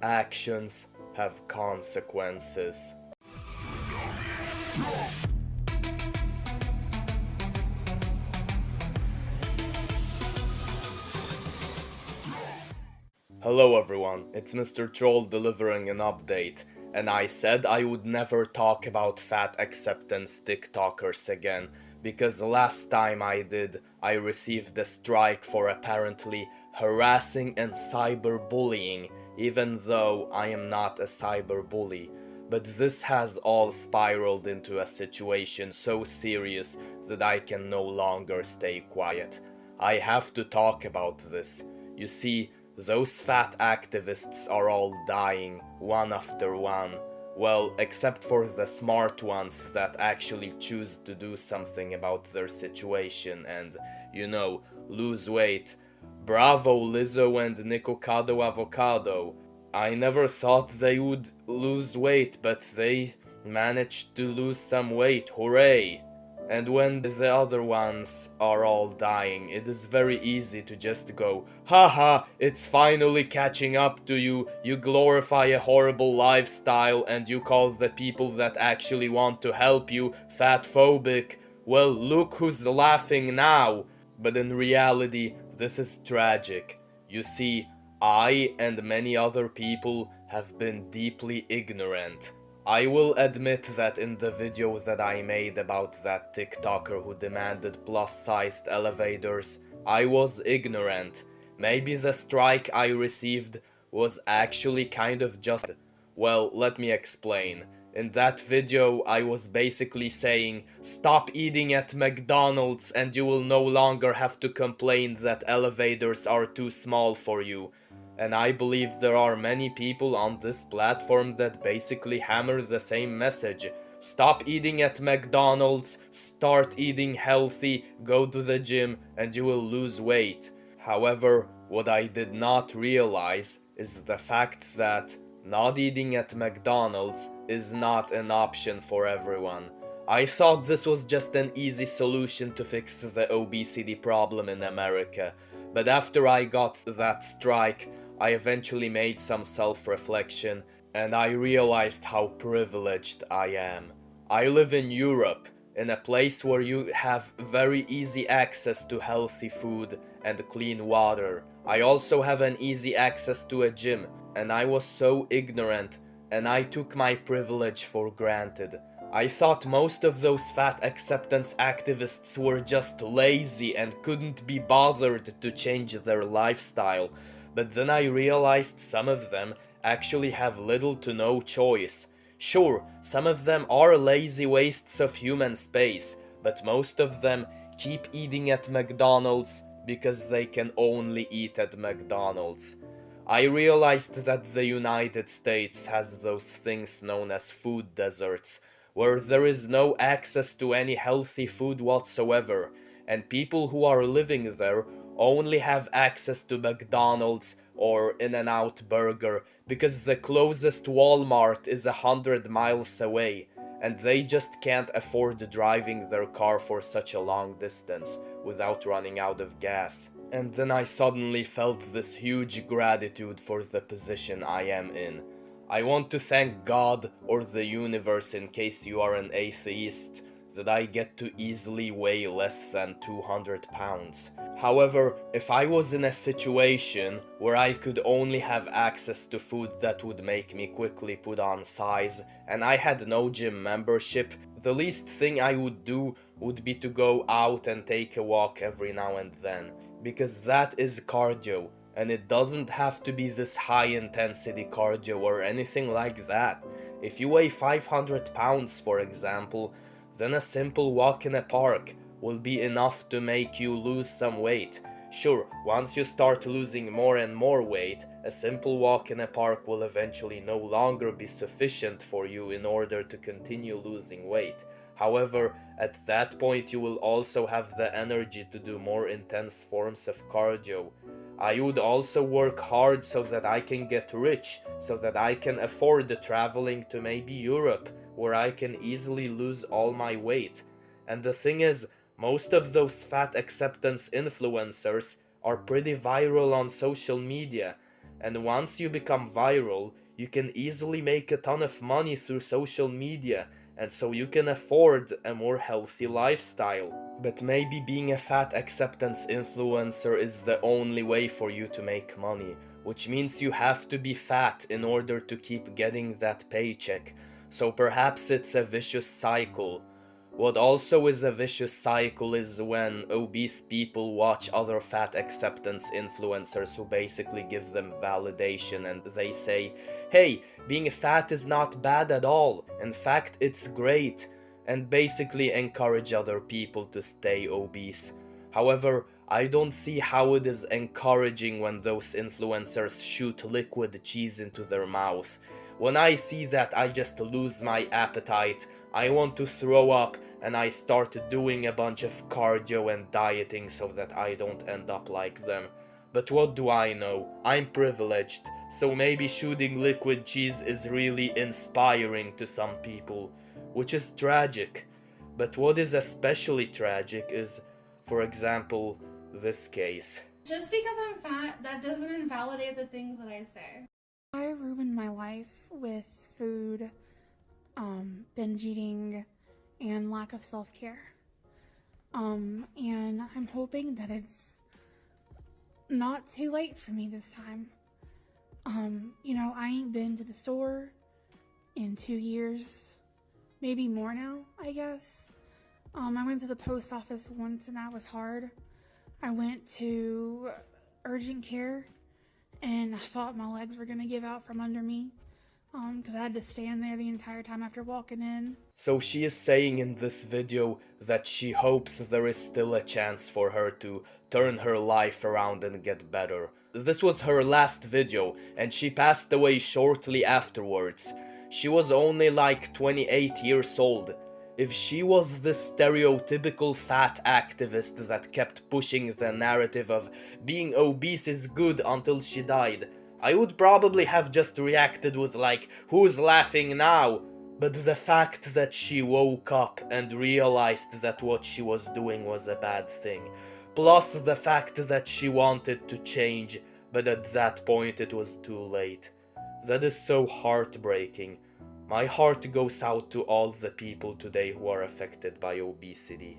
Actions have consequences. Hello everyone, it's Mr. Troll delivering an update, and I said I would never talk about fat acceptance TikTokers again, because last time I did, I received a strike for apparently harassing and cyberbullying, even though I am not a cyberbully. But this has all spiraled into a situation so serious that I can no longer stay quiet. I have to talk about this. You see, those fat activists are all dying, one after one. Well, except for the smart ones that actually choose to do something about their situation and, lose weight. Bravo Lizzo and Nicocado Avocado. I never thought they would lose weight, but they managed to lose some weight, hooray! And when the other ones are all dying, it is very easy to just go, haha, it's finally catching up to you, you glorify a horrible lifestyle and you call the people that actually want to help you fatphobic. Well, look who's laughing now. But in reality, this is tragic. You see, I and many other people have been deeply ignorant. I will admit that in the video that I made about that TikToker who demanded plus-sized elevators, I was ignorant. Maybe the strike I received was actually kind of just... Well, let me explain. In that video, I was basically saying, stop eating at McDonald's and you will no longer have to complain that elevators are too small for you. And I believe there are many people on this platform that basically hammer the same message. Stop eating at McDonald's, start eating healthy, go to the gym, and you will lose weight. However, what I did not realize is the fact that not eating at McDonald's is not an option for everyone. I thought this was just an easy solution to fix the obesity problem in America, but after I got that strike, I eventually made some self-reflection and I realized how privileged I am. I live in Europe, in a place where you have very easy access to healthy food and clean water. I also have an easy access to a gym, and I was so ignorant and I took my privilege for granted. I thought most of those fat acceptance activists were just lazy and couldn't be bothered to change their lifestyle. But then I realized some of them actually have little to no choice. Sure, some of them are lazy wastes of human space, but most of them keep eating at McDonald's because they can only eat at McDonald's. I realized that the United States has those things known as food deserts, where there is no access to any healthy food whatsoever, and people who are living there only have access to McDonald's or In-N-Out Burger because the closest Walmart is 100 miles away, and they just can't afford driving their car for such a long distance without running out of gas. And then I suddenly felt this huge gratitude for the position I am in. I want to thank God or the universe, in case you are an atheist, that I get to easily weigh less than 200 pounds. However, if I was in a situation where I could only have access to food that would make me quickly put on size, and I had no gym membership, the least thing I would do would be to go out and take a walk every now and then, because that is cardio, and it doesn't have to be this high intensity cardio or anything like that. If you weigh 500 pounds, for example, then a simple walk in a park will be enough to make you lose some weight. Sure, once you start losing more and more weight, a simple walk in a park will eventually no longer be sufficient for you in order to continue losing weight. However, at that point you will also have the energy to do more intense forms of cardio. I would also work hard so that I can get rich, so that I can afford traveling to maybe Europe, where I can easily lose all my weight. And the thing is, most of those fat acceptance influencers are pretty viral on social media. And once you become viral, you can easily make a ton of money through social media, and so you can afford a more healthy lifestyle. But maybe being a fat acceptance influencer is the only way for you to make money, which means you have to be fat in order to keep getting that paycheck. So perhaps it's a vicious cycle. What also is a vicious cycle is when obese people watch other fat acceptance influencers who basically give them validation, and they say, hey, being fat is not bad at all, in fact it's great, and basically encourage other people to stay obese. However, I don't see how it is encouraging when those influencers shoot liquid cheese into their mouth. When I see that, I just lose my appetite, I want to throw up, and I start doing a bunch of cardio and dieting so that I don't end up like them. But what do I know? I'm privileged, so maybe shooting liquid cheese is really inspiring to some people, which is tragic. But what is especially tragic is, for example, this case. Just because I'm fat, that doesn't invalidate the things that I say. I ruined my life with food, binge eating, and lack of self-care. And I'm hoping that it's not too late for me this time. I ain't been to the store in 2 years, maybe more now, I guess. I went to the post office once and that was hard. I went to urgent care and I thought my legs were gonna give out from under me. Because I had to stand there the entire time after walking in. So she is saying in this video that she hopes there is still a chance for her to turn her life around and get better. This was her last video, and she passed away shortly afterwards. She was only like 28 years old. If she was the stereotypical fat activist that kept pushing the narrative of being obese is good until she died, I would probably have just reacted with like, who's laughing now? But the fact that she woke up and realized that what she was doing was a bad thing, plus the fact that she wanted to change, but at that point it was too late. That is so heartbreaking. My heart goes out to all the people today who are affected by obesity.